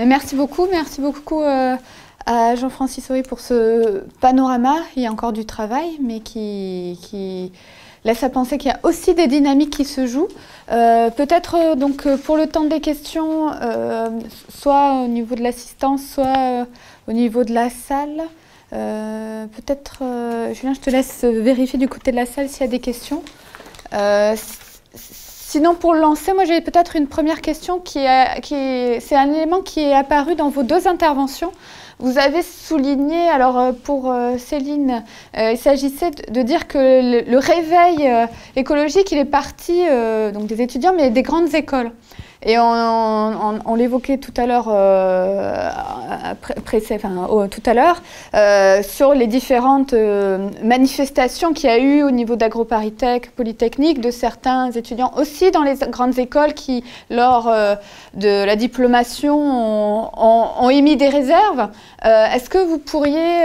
Mais merci beaucoup à Jean-Francis Horry pour ce panorama. Il y a encore du travail, mais qui laisse à penser qu'il y a aussi des dynamiques qui se jouent. Peut-être donc pour le temps des questions, soit au niveau de l'assistance, soit au niveau de la salle. Peut-être, Julien, je te laisse vérifier du côté de la salle s'il y a des questions. Sinon, pour le lancer, moi j'ai peut-être une première question c'est un élément qui est apparu dans vos deux interventions. Vous avez souligné, alors pour Céline, il s'agissait de dire que le réveil écologique, il est parti donc des étudiants, mais des grandes écoles. Et on l'évoquait tout à l'heure, tout à l'heure, sur les différentes manifestations qu'il y a eu au niveau d'AgroParisTech, Polytechnique, de certains étudiants aussi dans les grandes écoles qui, lors de la diplomation, ont émis des réserves. Est-ce que vous pourriez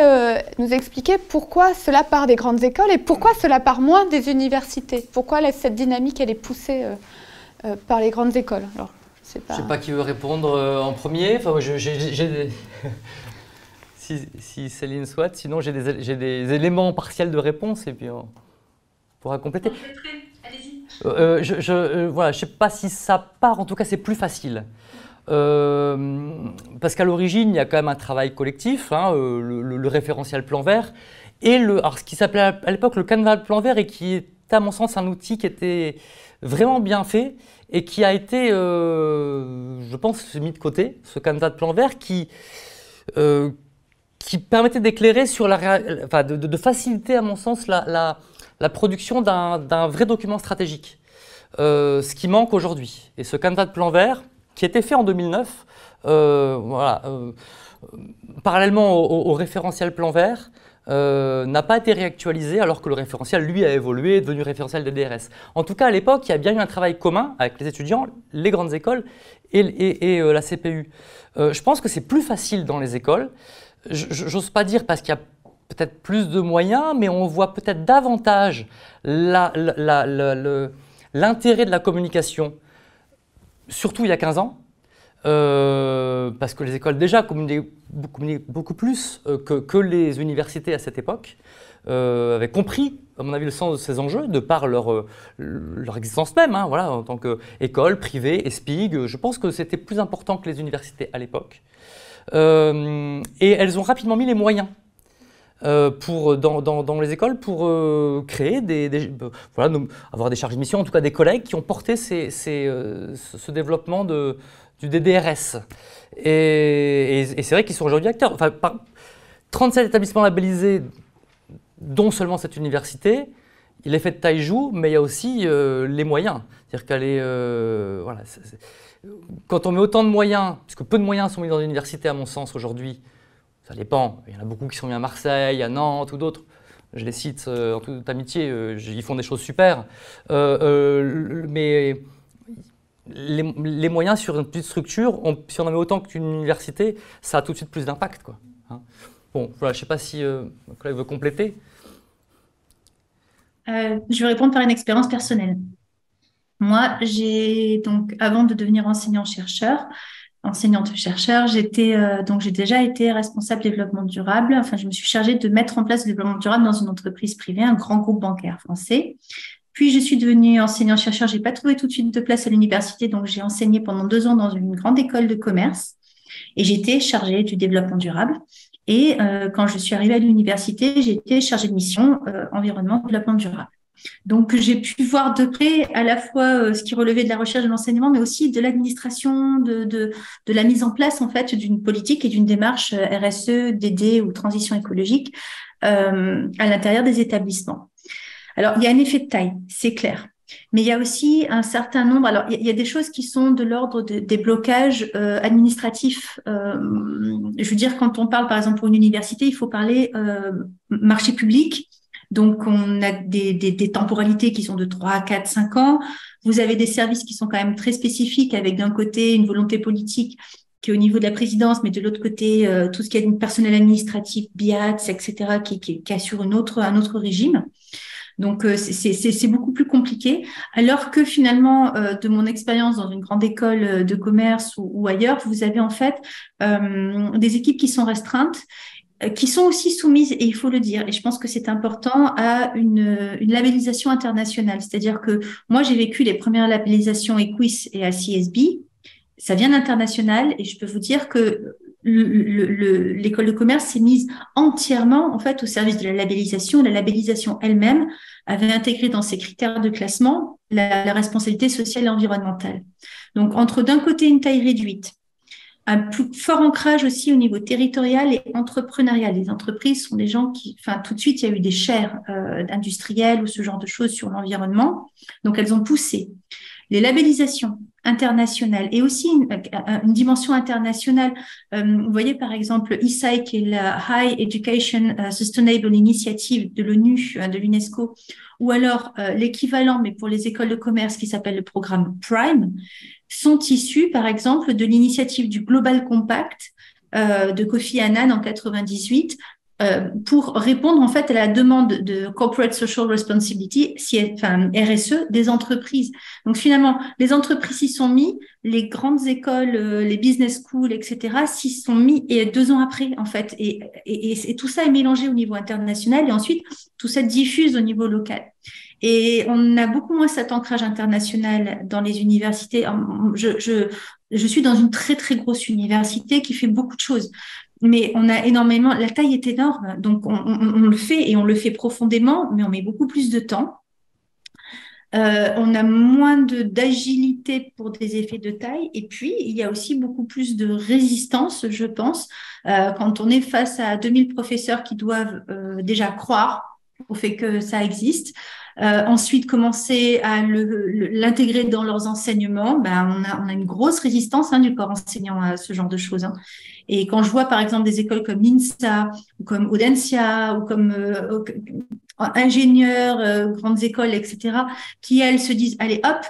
nous expliquer pourquoi cela part des grandes écoles et pourquoi cela part moins des universités? Pourquoi cette dynamique elle est poussée par les grandes écoles? Alors, je ne sais pas qui veut répondre en premier. Enfin, si Céline souhaite, sinon j'ai des éléments partiels de réponse et puis on pourra compléter. Allez-y. Voilà, je ne sais pas si ça part, en tout cas c'est plus facile. Parce qu'à l'origine, il y a quand même un travail collectif, hein, le référentiel plan vert, et alors, ce qui s'appelait à l'époque le canevas plan vert et qui est à mon sens un outil qui était vraiment bien fait et qui a été, je pense, mis de côté, ce canevas de plan vert qui permettait d'éclairer sur de faciliter à mon sens la production d'un vrai document stratégique, ce qui manque aujourd'hui. Et ce canevas de plan vert, qui a été fait en 2009, parallèlement au référentiel plan vert, n'a pas été réactualisé alors que le référentiel, lui, a évolué, est devenu référentiel des DRS. En tout cas, à l'époque, il y a bien eu un travail commun avec les étudiants, les grandes écoles et la CPU. Je pense que c'est plus facile dans les écoles. J'ose pas dire parce qu'il y a peut-être plus de moyens, mais on voit peut-être davantage l'intérêt de la communication, surtout il y a 15 ans, parce que les écoles déjà communiquaient beaucoup plus que les universités à cette époque, avaient compris, à mon avis, le sens de ces enjeux, de par leur existence même, hein, voilà, en tant qu'école privée, ESPIG. Je pense que c'était plus important que les universités à l'époque. Et elles ont rapidement mis les moyens dans les écoles pour créer avoir des chargés de mission, en tout cas des collègues qui ont porté ce développement du DDRS. Et c'est vrai qu'ils sont aujourd'hui acteurs. Enfin, 37 établissements labellisés, dont seulement cette université. L'effet de taille joue, mais il y a aussi les moyens. C'est-à-dire qu'elle est, quand on met autant de moyens, puisque peu de moyens sont mis dans l'université à mon sens aujourd'hui, ça dépend. Il y en a beaucoup qui sont mis à Marseille, à Nantes ou d'autres. Je les cite en toute amitié, ils font des choses super. Mais les moyens sur une petite structure, si on en met autant qu'une université, ça a tout de suite plus d'impact, quoi. Hein. Bon, voilà, je ne sais pas si mon collègue veut compléter. Je vais répondre par une expérience personnelle. Moi, avant de devenir enseignante-chercheur, j'ai déjà été responsable développement durable. Enfin, je me suis chargée de mettre en place le développement durable dans une entreprise privée, un grand groupe bancaire français. Puis, je suis devenue enseignant-chercheur. J'ai pas trouvé tout de suite de place à l'université, donc j'ai enseigné pendant 2 ans dans une grande école de commerce et j'étais chargée du développement durable. Et quand je suis arrivée à l'université, j'ai été chargée de mission environnement, développement durable. Donc, j'ai pu voir de près à la fois ce qui relevait de la recherche et de l'enseignement, mais aussi de l'administration, de la mise en place en fait d'une politique et d'une démarche RSE, DD ou transition écologique à l'intérieur des établissements. Alors, il y a un effet de taille, c'est clair. Mais il y a aussi un certain nombre. Alors, il y a des choses qui sont de l'ordre des blocages administratifs. Je veux dire, quand on parle, par exemple, pour une université, il faut parler marché public. Donc, on a des temporalités qui sont de 3, 4, 5 ans. Vous avez des services qui sont quand même très spécifiques, avec d'un côté une volonté politique qui est au niveau de la présidence, mais de l'autre côté, tout ce qui est du personnel administratif, BIATS, etc., qui assure un autre régime. Donc, c'est beaucoup plus compliqué. Alors que finalement, de mon expérience dans une grande école de commerce ou ailleurs, vous avez en fait des équipes qui sont restreintes, qui sont aussi soumises, et il faut le dire, et je pense que c'est important, à une labellisation internationale. C'est-à-dire que moi, j'ai vécu les premières labellisations EQUIS et ACSB. Ça vient d'international, et je peux vous dire que l'école de commerce s'est mise entièrement en fait au service de la labellisation. La labellisation elle-même avait intégré dans ses critères de classement la responsabilité sociale et environnementale. Donc, entre d'un côté une taille réduite, un plus fort ancrage aussi au niveau territorial et entrepreneurial. Les entreprises sont des gens qui, enfin, tout de suite, il y a eu des chaires industrielles ou ce genre de choses sur l'environnement. Donc, elles ont poussé. Les labellisations internationales et aussi une dimension internationale. Vous voyez, par exemple, ESSAI, qui est la High Education Sustainable Initiative de l'ONU, de l'UNESCO, ou alors l'équivalent, mais pour les écoles de commerce, qui s'appelle le programme PRIME, sont issus, par exemple, de l'initiative du Global Compact de Kofi Annan en 98, pour répondre en fait à la demande de Corporate Social Responsibility, enfin RSE, des entreprises. Donc finalement, les entreprises s'y sont mis, les grandes écoles, les business schools, etc., s'y sont mis, et 2 ans après en fait, et tout ça est mélangé au niveau international, et ensuite tout ça diffuse au niveau local. Et on a beaucoup moins cet ancrage international dans les universités. Je suis dans une très, très grosse université qui fait beaucoup de choses. Mais on a énormément, la taille est énorme, donc on le fait, et on le fait profondément, mais on met beaucoup plus de temps. On a moins d'agilité pour des effets de taille, et puis il y a aussi beaucoup plus de résistance, je pense, quand on est face à 2000 professeurs qui doivent déjà croire au fait que ça existe. Ensuite, commencer à l'intégrer dans leurs enseignements, ben, on a une grosse résistance du corps enseignant à ce genre de choses. Et quand je vois, par exemple, des écoles comme l'INSA, ou comme Audencia, ou comme ingénieurs, grandes écoles, etc., qui, elles, se disent, allez, hop,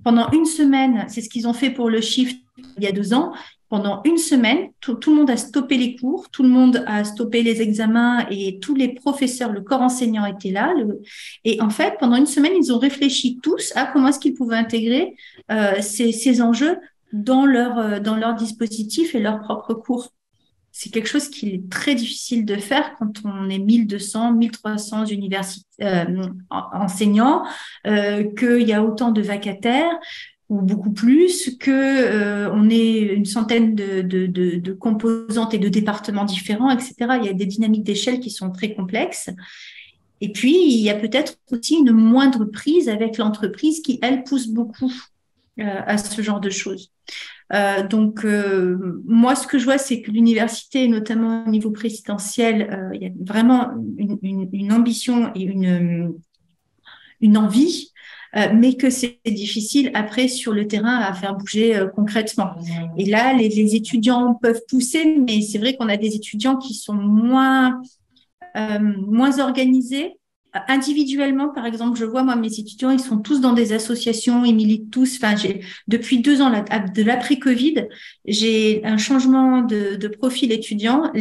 pendant une semaine, c'est ce qu'ils ont fait pour le Shift il y a 2 ans, pendant une semaine, tout le monde a stoppé les cours, tout le monde a stoppé les examens, et tous les professeurs, le corps enseignant était là. Et en fait, pendant une semaine, ils ont réfléchi tous à comment est-ce qu'ils pouvaient intégrer ces enjeux dans leur dispositif et leurs propres cours. C'est quelque chose qui est très difficile de faire quand on est 1200, 1300 enseignants, qu'il y a autant de vacataires, ou beaucoup plus, on est une centaine de composantes et de départements différents, etc. Il y a des dynamiques d'échelle qui sont très complexes. Et puis, il y a peut-être aussi une moindre prise avec l'entreprise qui, elle, pousse beaucoup à ce genre de choses. Donc, moi, ce que je vois, c'est que l'université, notamment au niveau présidentiel, il y a vraiment une ambition et une envie, mais que c'est difficile après sur le terrain à faire bouger concrètement. Et là, les étudiants peuvent pousser, mais c'est vrai qu'on a des étudiants qui sont moins organisés. Individuellement, par exemple, je vois, moi, mes étudiants, ils sont tous dans des associations, ils militent tous. Enfin, depuis 2 ans, de l'après-Covid, j'ai un changement de profil étudiant.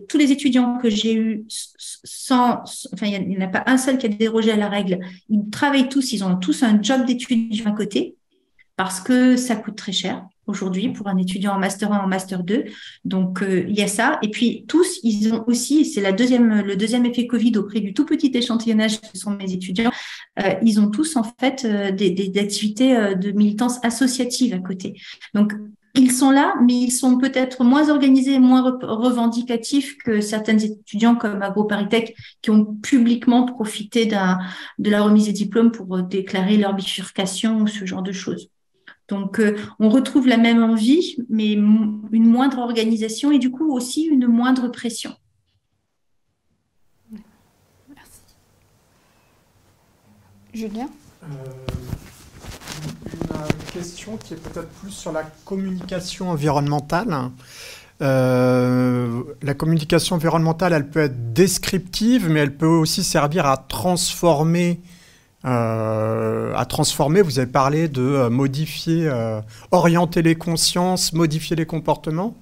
Tous les étudiants que j'ai eus enfin, il n'y en a pas un seul qui a dérogé à la règle. Ils travaillent tous, ils ont tous un job d'étudiant à côté, parce que ça coûte très cher aujourd'hui pour un étudiant en Master 1, en Master 2. Donc, il y a ça. Et puis, tous, ils ont aussi, c'est le deuxième effet Covid auprès du tout petit échantillonnage que sont mes étudiants, ils ont tous, en fait, des activités de militance associative à côté. Donc, ils sont là, mais ils sont peut-être moins organisés, moins revendicatifs que certains étudiants comme AgroParisTech qui ont publiquement profité de la remise des diplômes pour déclarer leur bifurcation ou ce genre de choses. Donc, on retrouve la même envie, mais une moindre organisation et du coup aussi une moindre pression. Merci. Julien ? Une question qui est peut-être plus sur la communication environnementale. La communication environnementale, elle peut être descriptive, mais elle peut aussi servir à transformer à transformer. Vous avez parlé de modifier, orienter les consciences, modifier les comportements.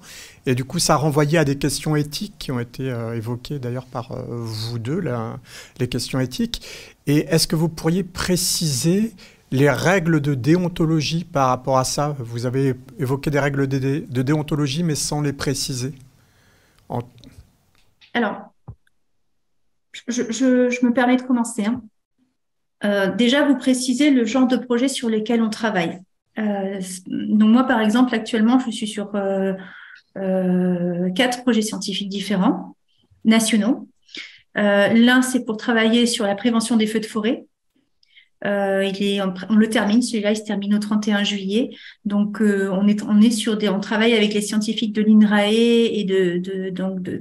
Et du coup, ça renvoyait à des questions éthiques qui ont été évoquées d'ailleurs par vous deux, là, les questions éthiques. Et est-ce que vous pourriez préciser les règles de déontologie par rapport à ça? Vous avez évoqué des règles de déontologie, mais sans les préciser. Alors, je me permets de commencer. Déjà, vous précisez le genre de projet sur lesquels on travaille. Donc moi, par exemple, actuellement, je suis sur 4 projets scientifiques différents, nationaux. L'un, c'est pour travailler sur la prévention des feux de forêt. On le termine, celui-là, il se termine au 31 juillet. Donc, on travaille avec les scientifiques de l'INRAE et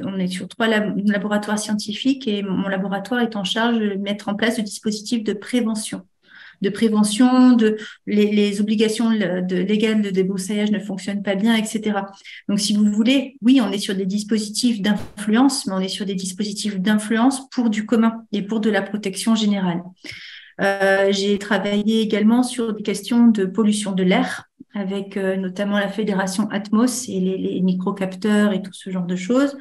on est sur 3 laboratoires scientifiques et mon laboratoire est en charge de mettre en place le dispositif de prévention. Les obligations légales de débroussaillage ne fonctionnent pas bien, etc. Donc, si vous voulez, oui, on est sur des dispositifs d'influence, mais on est sur des dispositifs d'influence pour du commun et pour de la protection générale. J'ai travaillé également sur des questions de pollution de l'air avec notamment la fédération Atmos et les microcapteurs et tout ce genre de choses.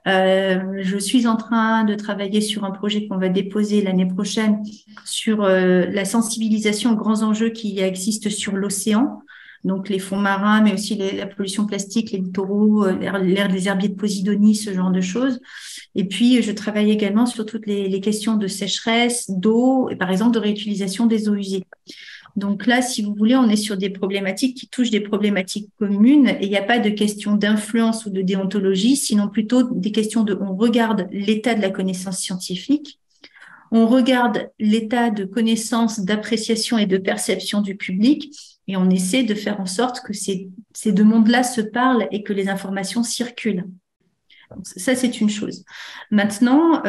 Je suis en train de travailler sur un projet qu'on va déposer l'année prochaine sur la sensibilisation aux grands enjeux qui existent sur l'océan. Donc les fonds marins, mais aussi la pollution plastique, les littoraux, l'air des herbiers de Posidonie, ce genre de choses. Et puis, je travaille également sur toutes les questions de sécheresse, d'eau, et par exemple de réutilisation des eaux usées. Donc là, si vous voulez, on est sur des problématiques qui touchent des problématiques communes et il n'y a pas de question d'influence ou de déontologie, sinon plutôt des questions on regarde l'état de la connaissance scientifique, on regarde l'état de connaissance, d'appréciation et de perception du public et on essaie de faire en sorte que ces deux mondes-là se parlent et que les informations circulent. Donc, ça, c'est une chose. Maintenant,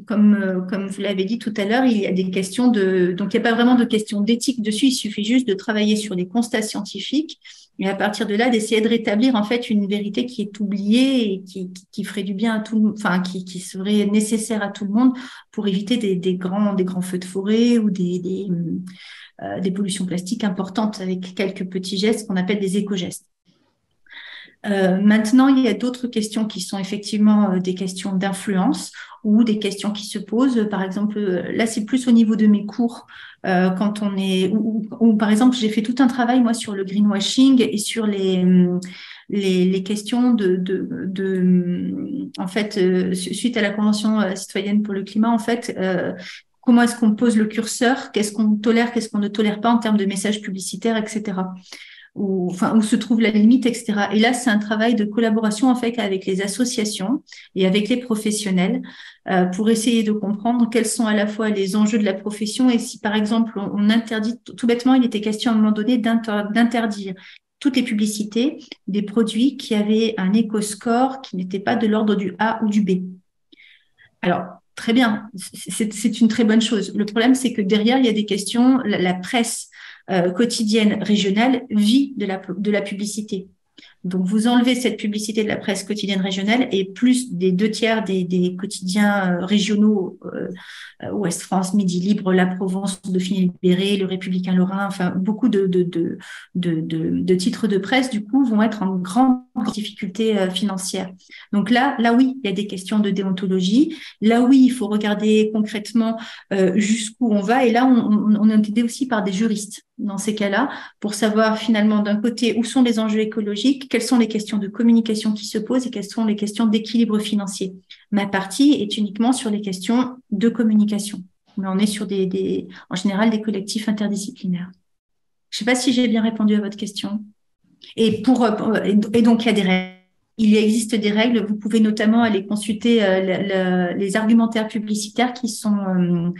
comme vous l'avez dit tout à l'heure, il y a des questions donc il n'y a pas vraiment de questions d'éthique dessus, il suffit juste de travailler sur les constats scientifiques et à partir de là, d'essayer de rétablir en fait une vérité qui est oubliée et qui ferait du bien à tout le monde, enfin, qui serait nécessaire à tout le monde pour éviter des grands feux de forêt ou des pollutions plastiques importantes avec quelques petits gestes qu'on appelle des éco-gestes. Maintenant, il y a d'autres questions qui sont effectivement des questions d'influence ou des questions qui se posent. Par exemple, là, c'est plus au niveau de mes cours quand on est ou par exemple, j'ai fait tout un travail moi sur le greenwashing et sur les questions en fait suite à la Convention citoyenne pour le climat en fait. Comment est-ce qu'on pose le curseur? Qu'est-ce qu'on tolère, qu'est-ce qu'on ne tolère pas en termes de messages publicitaires, etc. Où se trouve la limite, etc. Et là, c'est un travail de collaboration en fait avec les associations et avec les professionnels pour essayer de comprendre quels sont à la fois les enjeux de la profession et si, par exemple, on interdit, tout bêtement, il était question à un moment donné d'interdire toutes les publicités des produits qui avaient un éco-score qui n'était pas de l'ordre du A ou du B. Alors, très bien, c'est une très bonne chose. Le problème, c'est que derrière, il y a des questions, la presse quotidienne régionale vit de la publicité. Donc, vous enlevez cette publicité de la presse quotidienne régionale et plus des 2/3 des quotidiens régionaux, Ouest France, Midi Libre, La Provence, Dauphiné Libéré, Le Républicain Lorrain, enfin, beaucoup de titres de presse, du coup, vont être en grande difficulté financière. Donc là, oui, il y a des questions de déontologie. Là, oui, il faut regarder concrètement jusqu'où on va. Et là, on est aidé aussi par des juristes dans ces cas-là pour savoir finalement d'un côté où sont les enjeux écologiques, quelles sont les questions de communication qui se posent et quelles sont les questions d'équilibre financier. Ma partie est uniquement sur les questions de communication. Mais on est sur en général des collectifs interdisciplinaires. Je ne sais pas si j'ai bien répondu à votre question. Et donc, il y a des règles. Il existe des règles. Vous pouvez notamment aller consulter les argumentaires publicitaires qui sont en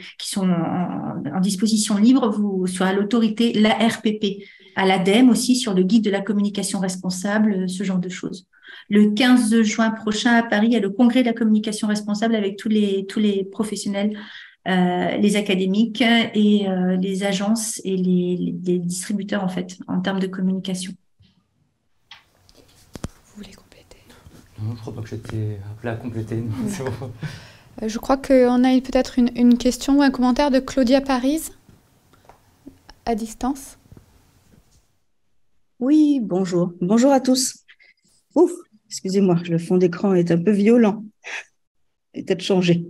disposition libre sur l'autorité, l'ARPP, à l'ADEME aussi, sur le guide de la communication responsable, ce genre de choses. Le 15 juin prochain à Paris, il y a le congrès de la communication responsable avec tous les professionnels, les académiques et les agences et les distributeurs en fait, en termes de communication. Vous voulez compléter? Non, je ne crois pas que j'étais appelé à compléter. Je crois qu'on a peut-être une question ou un commentaire de Claudia Paris. à distance. Oui, bonjour. Bonjour à tous. Ouf, excusez-moi, le fond d'écran est un peu violent. Il est peut-être changé.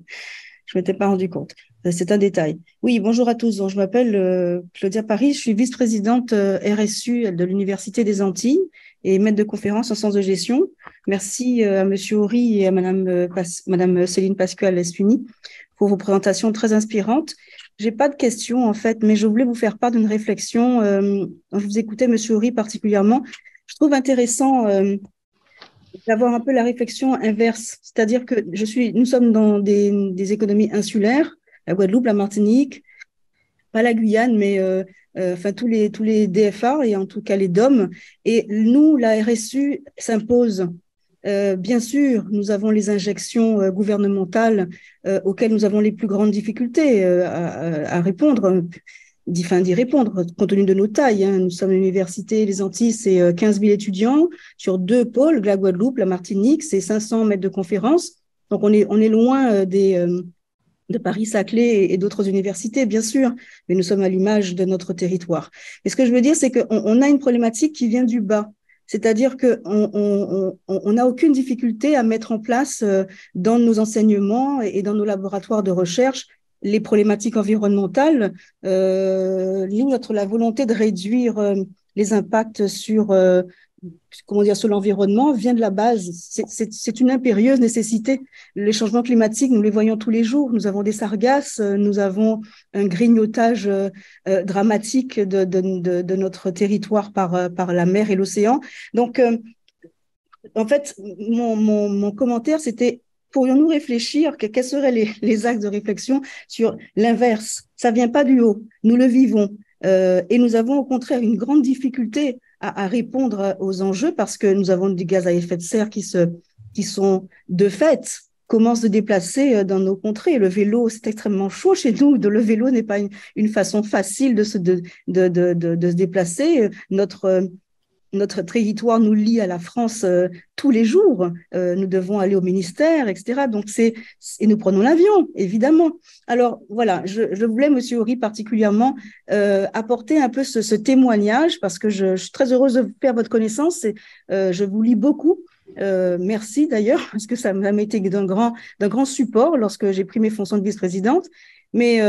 Je ne m'étais pas rendu compte. C'est un détail. Oui, bonjour à tous. Donc, je m'appelle Claudia Paris. Je suis vice-présidente RSU de l'Université des Antilles et maître de conférence en sciences de gestion. Merci à Monsieur Horry et à Madame Céline Pascual-Lespuni pour vos présentations très inspirantes. J'ai pas de questions en fait, mais je voulais vous faire part d'une réflexion. Quand je vous écoutais, Monsieur Horry particulièrement, je trouve intéressant d'avoir un peu la réflexion inverse, c'est-à-dire que nous sommes dans des économies insulaires, la Guadeloupe, la Martinique, pas la Guyane, mais enfin tous les DFA et en tout cas les DOM. Et nous, la RSU s'impose. Bien sûr, nous avons les injections gouvernementales auxquelles nous avons les plus grandes difficultés à répondre, d'y répondre, compte tenu de nos tailles. Hein. Nous sommes une université, les Antilles, c'est 15 000 étudiants sur 2 pôles, la Guadeloupe, la Martinique, c'est 500 mètres de conférence. Donc, on est loin de Paris-Saclay et d'autres universités, bien sûr, mais nous sommes à l'image de notre territoire. Et ce que je veux dire, c'est qu'on a une problématique qui vient du bas. C'est-à-dire qu'on n'a aucune difficulté à mettre en place dans nos enseignements et dans nos laboratoires de recherche les problématiques environnementales. La volonté de réduire les impacts sur l'environnement vient de la base. C'est une impérieuse nécessité. Les changements climatiques, nous les voyons tous les jours. Nous avons des sargasses, nous avons un grignotage dramatique de notre territoire par la mer et l'océan. Donc, en fait, mon commentaire, c'était: pourrions-nous réfléchir quels seraient les axes de réflexion sur l'inverse? Ça vient pas du haut, nous le vivons. Et nous avons au contraire une grande difficulté à répondre aux enjeux parce que nous avons des gaz à effet de serre qui sont de fait commencent de déplacer dans nos contrées. Le vélo, c'est extrêmement chaud chez nous. Le vélo n'est pas une façon facile de se déplacer. Notre territoire nous lie à la France tous les jours. Nous devons aller au ministère, etc. Donc et nous prenons l'avion, évidemment. Alors voilà, je voulais, Monsieur Horry, particulièrement apporter un peu ce témoignage parce que je suis très heureuse de faire votre connaissance et je vous lis beaucoup. Merci d'ailleurs parce que ça m'a été d'un grand support lorsque j'ai pris mes fonctions de vice-présidente. Mais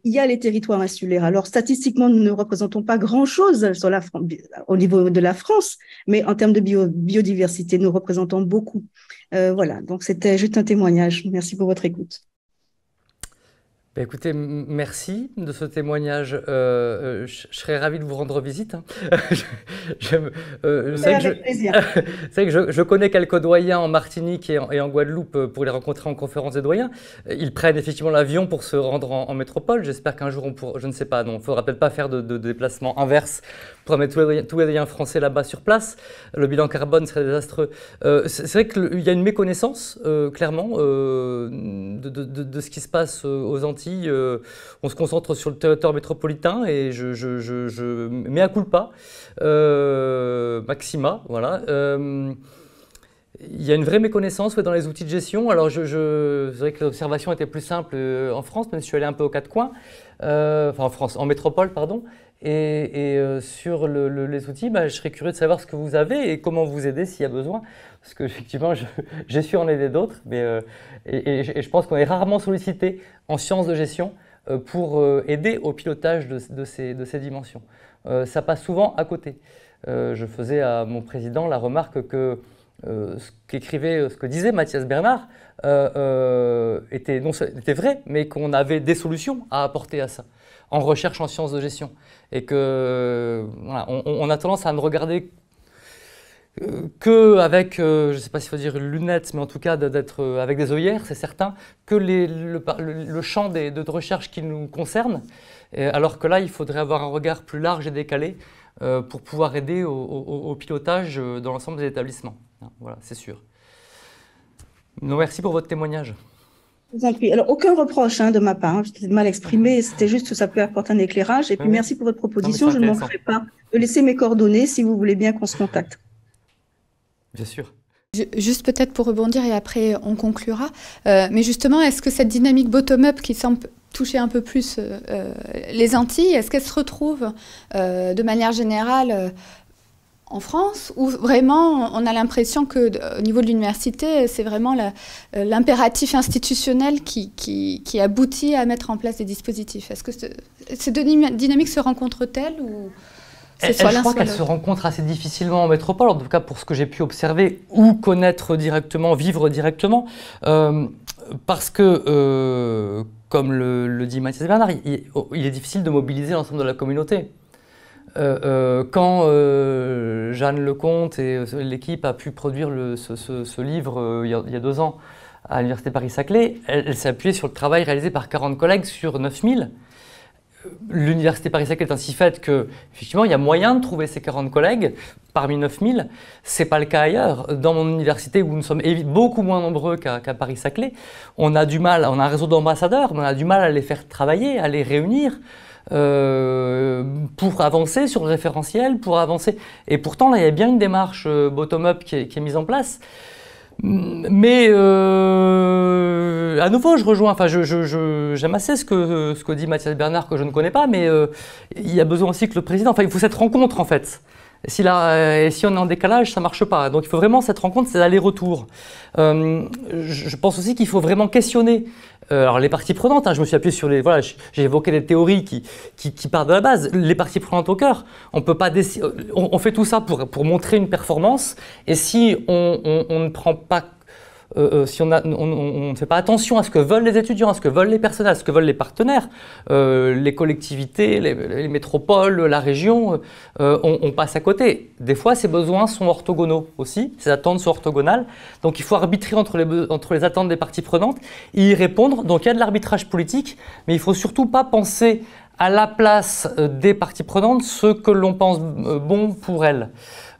il y a les territoires insulaires. Alors, statistiquement, nous ne représentons pas grand-chose au niveau de la France, mais en termes de biodiversité, nous représentons beaucoup. Voilà, donc c'était juste un témoignage. Merci pour votre écoute. Ben écoutez, merci de ce témoignage. Je serais ravi de vous rendre visite. Hein. Avec plaisir. C'est vrai que je connais quelques doyens en Martinique et en Guadeloupe pour les rencontrer en conférence des doyens. Ils prennent effectivement l'avion pour se rendre en métropole. J'espère qu'un jour on pourra, je ne sais pas, non, il ne faudra peut-être pas faire de déplacement inverse pour mettre tous les doyens français là-bas sur place. Le bilan carbone serait désastreux. C'est vrai qu'il y a une méconnaissance, clairement, de ce qui se passe aux Antilles. On se concentre sur le territoire métropolitain et je mea culpa, maxima, voilà. Il y a une vraie méconnaissance dans les outils de gestion. Alors, c'est vrai que l'observation était plus simple en France, même si je suis allé un peu aux quatre coins, en métropole, pardon. Et sur les outils, je serais curieux de savoir ce que vous avez et comment vous aider s'il y a besoin. Parce qu'effectivement, j'ai su en aider d'autres, mais et je pense qu'on est rarement sollicité en sciences de gestion pour aider au pilotage de ces dimensions. Ça passe souvent à côté. Je faisais à mon président la remarque que ce que disait Mathias Bernard était vrai, mais qu'on avait des solutions à apporter à ça en recherche en sciences de gestion. Et que voilà, on a tendance à ne regarder qu'avec, je ne sais pas s'il faut dire lunettes, mais en tout cas d'être avec des œillères, c'est certain, que le champ de recherche qui nous concerne, alors que là, il faudrait avoir un regard plus large et décalé pour pouvoir aider au pilotage dans l'ensemble des établissements. Voilà, c'est sûr. Donc, merci pour votre témoignage. Je vous en prie. Alors, aucun reproche de ma part, j'étais mal exprimé, c'était juste que ça peut apporter un éclairage. Et puis, merci pour votre proposition. Je ne manquerai pas de laisser mes coordonnées si vous voulez bien qu'on se contacte. Bien sûr. Juste peut-être pour rebondir et après on conclura, mais justement, est-ce que cette dynamique bottom-up qui semble toucher un peu plus les Antilles, est-ce qu'elle se retrouve de manière générale en France, ou vraiment on a l'impression qu'au niveau de l'université, c'est vraiment l'impératif institutionnel qui aboutit à mettre en place des dispositifs? Est-ce que ces deux dynamiques se rencontrent-elles ou je crois qu'elles se rencontrent assez difficilement en métropole, en tout cas pour ce que j'ai pu observer ou connaître directement, vivre directement, parce que, comme le dit Mathias Bernard, il est difficile de mobiliser l'ensemble de la communauté. Quand Jeanne Lecomte et l'équipe a pu produire ce livre il y a 2 ans à l'Université Paris-Saclay, elle s'est appuyée sur le travail réalisé par 40 collègues sur 9000. L'Université Paris-Saclay est ainsi faite qu'effectivement, il y a moyen de trouver ces 40 collègues parmi 9000. Ce n'est pas le cas ailleurs. Dans mon université, où nous sommes beaucoup moins nombreux qu'à Paris-Saclay, on a un réseau d'ambassadeurs, mais on a du mal à les faire travailler, à les réunir. Pour avancer sur le référentiel, pour avancer. Et pourtant, là, il y a bien une démarche bottom-up qui est mise en place. Mais à nouveau, je rejoins, enfin, j'aime assez ce que dit Mathias Bernard, que je ne connais pas, mais il y a besoin aussi que le président, enfin, il faut cette rencontre, en fait. Si on est en décalage, ça ne marche pas. Donc il faut vraiment cette rencontre, c'est l'aller-retour. Je pense aussi qu'il faut vraiment questionner alors les parties prenantes. Je me suis appuyé sur j'ai évoqué des théories qui partent de la base. Les parties prenantes au cœur. On peut pas on fait tout ça pour montrer une performance. Et si on ne prend pas si on ne fait pas attention à ce que veulent les étudiants, à ce que veulent les personnes, à ce que veulent les partenaires, les collectivités, les métropoles, la région, on passe à côté. Des fois, ces besoins sont orthogonaux aussi, ces attentes sont orthogonales. Donc, il faut arbitrer entre les attentes des parties prenantes et y répondre. Donc, il y a de l'arbitrage politique, mais il ne faut surtout pas penser à la place des parties prenantes ce que l'on pense bon pour elles.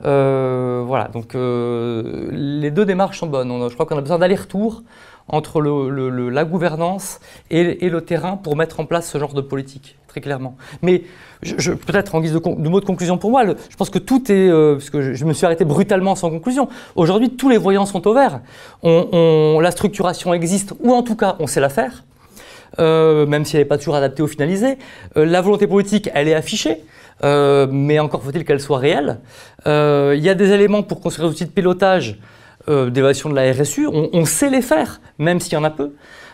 Voilà, donc les deux démarches sont bonnes. Je crois qu'on a besoin d'aller-retour entre la gouvernance et le terrain pour mettre en place ce genre de politique, très clairement. Mais peut-être en guise de mot de conclusion pour moi, je pense que tout est, parce que je me suis arrêté brutalement sans conclusion, aujourd'hui tous les voyants sont au vert. La structuration existe, ou en tout cas on sait la faire, même si elle n'est pas toujours adaptée ou finalisée. La volonté politique, elle est affichée. Mais encore faut-il qu'elle soit réelle. Il y a des éléments pour construire des outils de pilotage d'évaluation de la RSU. On sait les faire, même s'il y en a peu.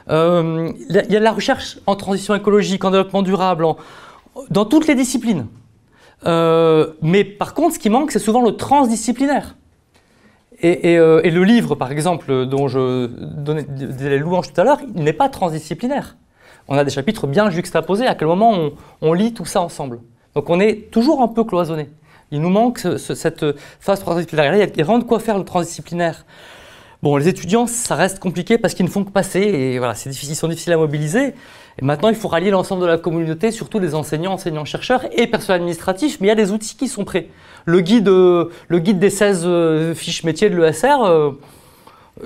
Il y a la recherche en transition écologique, en développement durable, dans toutes les disciplines. Mais par contre, ce qui manque, c'est souvent le transdisciplinaire. Et le livre, par exemple, dont je donnais des louanges tout à l'heure, il n'est pas transdisciplinaire. On a des chapitres bien juxtaposés. À quel moment on lit tout ça ensemble? Donc on est toujours un peu cloisonné. Il nous manque cette phase transdisciplinaire. Il y a vraiment de quoi faire le transdisciplinaire. Bon, les étudiants, ça reste compliqué parce qu'ils ne font que passer et voilà, ils sont difficiles à mobiliser. Et maintenant, il faut rallier l'ensemble de la communauté, surtout les enseignants, enseignants-chercheurs et personnel administratif. Mais il y a des outils qui sont prêts. Le guide des 16 fiches métiers de l'ESR,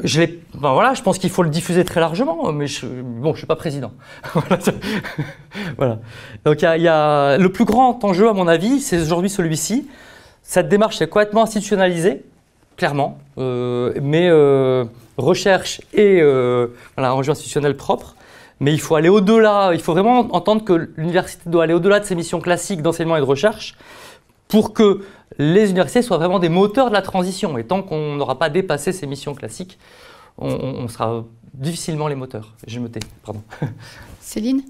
je pense qu'il faut le diffuser très largement, mais je ne suis pas président. Voilà. Donc il y a le plus grand enjeu, à mon avis, c'est aujourd'hui celui-ci. Cette démarche est complètement institutionnalisée, clairement, mais recherche et enjeu institutionnel propre. Mais il faut aller au-delà, il faut vraiment entendre que l'université doit aller au-delà de ses missions classiques d'enseignement et de recherche pour que les universités soient vraiment des moteurs de la transition. Et tant qu'on n'aura pas dépassé ces missions classiques, on sera difficilement les moteurs. Je me tais, pardon. Céline ?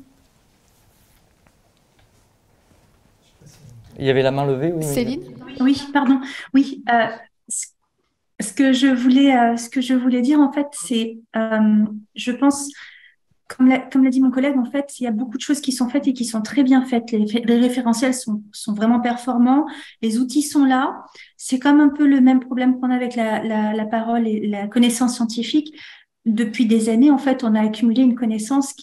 Il y avait la main levée. Oui, Céline ? Oui, pardon. Oui, ce que je voulais dire, en fait, c'est, je pense, comme l'a dit mon collègue, en fait, il y a beaucoup de choses qui sont faites et qui sont très bien faites. Les référentiels sont vraiment performants, les outils sont là. C'est comme un peu le même problème qu'on a avec la parole et la connaissance scientifique. Depuis des années, en fait, on a accumulé une connaissance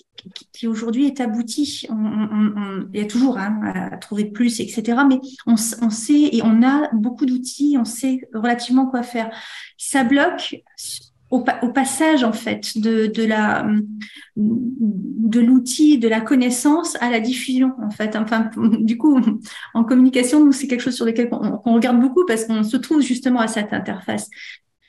qui aujourd'hui est aboutie. Il y a toujours à trouver plus, etc. Mais on sait et on a beaucoup d'outils, on sait relativement quoi faire. Ça bloque au passage, en fait, de l'outil, de la connaissance à la diffusion, en fait. Enfin, du coup, en communication, nous, c'est quelque chose sur lequel on regarde beaucoup parce qu'on se trouve justement à cette interface.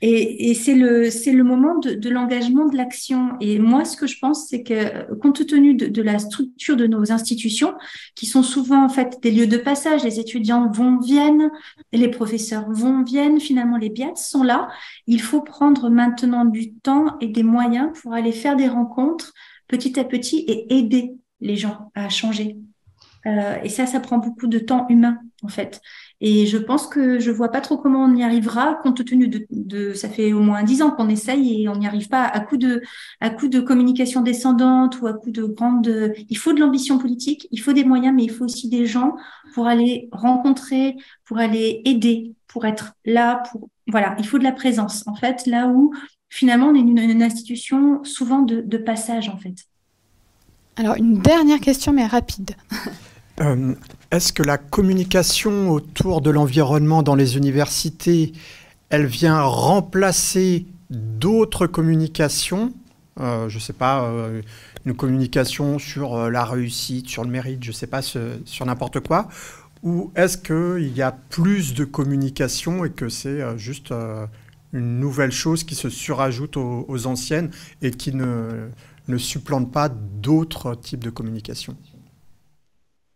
Et c'est le moment de l'engagement, de l'action. Et moi, ce que je pense, c'est que compte tenu de la structure de nos institutions, qui sont souvent en fait des lieux de passage, les étudiants vont, viennent, les professeurs vont, viennent, finalement les BIAT sont là. Il faut prendre maintenant du temps et des moyens pour aller faire des rencontres petit à petit et aider les gens à changer. Et ça prend beaucoup de temps humain, en fait. Et je pense que je vois pas trop comment on y arrivera, compte tenu ça fait au moins 10 ans qu'on essaye et on n'y arrive pas à coup de communication descendante ou à coup de il faut de l'ambition politique, il faut des moyens, mais il faut aussi des gens pour aller rencontrer, pour aller aider, pour être là, voilà, il faut de la présence, en fait, là où finalement on est une institution souvent de passage, en fait. Alors, une dernière question, mais rapide. Est-ce que la communication autour de l'environnement dans les universités, elle vient remplacer d'autres communications? Je ne sais pas, une communication sur la réussite, sur le mérite, je ne sais pas, sur n'importe quoi. Ou est-ce qu'il y a plus de communication et que c'est juste une nouvelle chose qui se surajoute aux anciennes et qui ne supplante pas d'autres types de communication?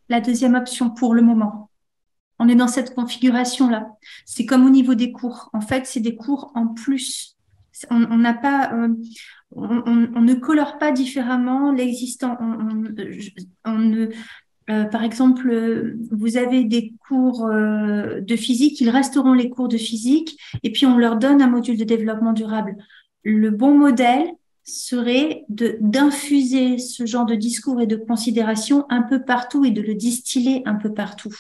La deuxième option pour le moment. On est dans cette configuration-là. C'est comme au niveau des cours. En fait, c'est des cours en plus. On n'a pas, on ne colore pas différemment l'existant. Par exemple, vous avez des cours de physique, ils resteront les cours de physique, et puis on leur donne un module de développement durable. Le bon modèle serait d'infuser ce genre de discours et de considération un peu partout et de le distiller un peu partout.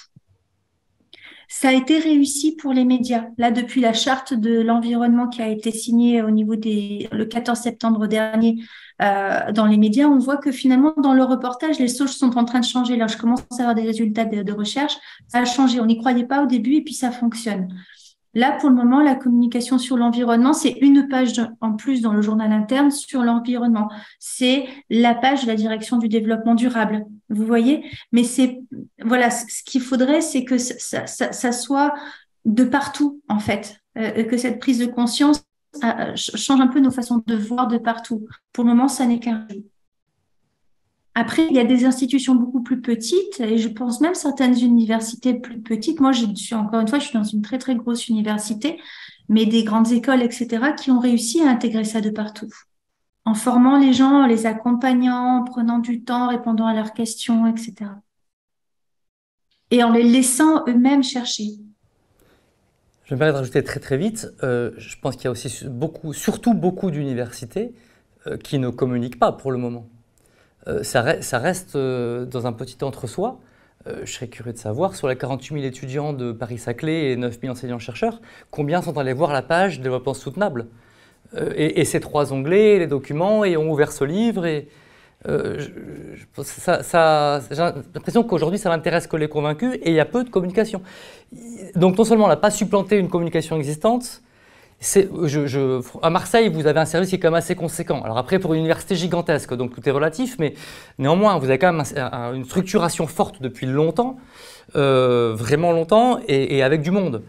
Ça a été réussi pour les médias. Là, depuis la charte de l'environnement qui a été signée au niveau le 14 septembre dernier dans les médias, on voit que finalement, dans le reportage, les choses sont en train de changer. Là, je commence à avoir des résultats de recherche. Ça a changé. On n'y croyait pas au début et puis ça fonctionne. Là, pour le moment, la communication sur l'environnement, c'est une page en plus dans le journal interne sur l'environnement. C'est la page de la direction du développement durable. Vous voyez? Mais voilà, ce qu'il faudrait, c'est que ça soit de partout, en fait, que cette prise de conscience change un peu nos façons de voir de partout. Pour le moment, ça n'est qu'un jeu. Après, il y a des institutions beaucoup plus petites et je pense même certaines universités plus petites. Moi, je suis dans une très, très grosse université, mais des grandes écoles, etc., qui ont réussi à intégrer ça de partout. En formant les gens, en les accompagnant, en prenant du temps, en répondant à leurs questions, etc. Et en les laissant eux-mêmes chercher. Je me permets de rajouter très, très vite. Je pense qu'il y a aussi surtout beaucoup d'universités qui ne communiquent pas pour le moment. Ça reste dans un petit entre-soi. Je serais curieux de savoir, sur les 48 000 étudiants de Paris-Saclay et 9 000 enseignants-chercheurs, combien sont allés voir la page développement soutenable et ces 3 onglets, les documents, et ont ouvert ce livre. J'ai l'impression qu'aujourd'hui, ça n'intéresse que les convaincus et il y a peu de communication. Donc non seulement on n'a pas supplanté une communication existante, à Marseille, vous avez un service qui est quand même assez conséquent. Alors après, pour une université gigantesque, donc tout est relatif, mais néanmoins, vous avez quand même une structuration forte depuis longtemps, vraiment longtemps, et avec du monde.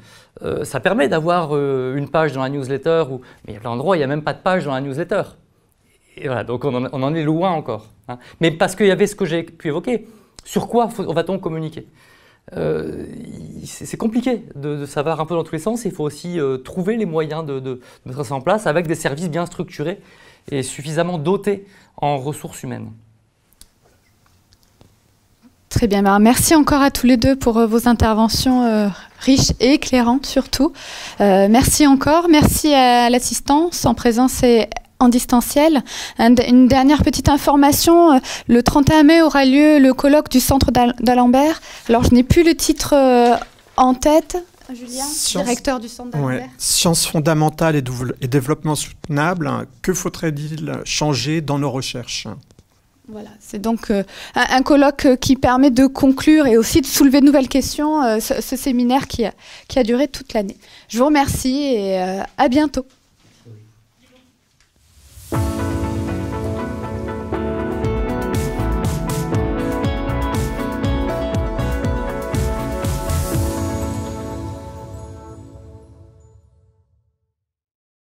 Ça permet d'avoir une page dans la newsletter, mais il y a plein d'endroits où il n'y a même pas de page dans la newsletter. Et voilà, donc on en est loin encore. Hein. Mais parce qu'il y avait ce que j'ai pu évoquer, sur quoi va-t-on communiquer ? C'est compliqué de savoir un peu dans tous les sens. Il faut aussi trouver les moyens de mettre ça en place avec des services bien structurés et suffisamment dotés en ressources humaines. Très bien, merci encore à tous les deux pour vos interventions riches et éclairantes surtout. Merci encore, merci à l'assistance en présence et en distanciel. Une dernière petite information, le 31 mai aura lieu le colloque du Centre d'Alembert. Alors je n'ai plus le titre en tête. Julien, directeur du Centre d'Alembert. Ouais. Sciences fondamentales et développement soutenable, que faudrait-il changer dans nos recherches ? Voilà, c'est donc un colloque qui permet de conclure et aussi de soulever de nouvelles questions, ce séminaire qui a duré toute l'année. Je vous remercie et à bientôt.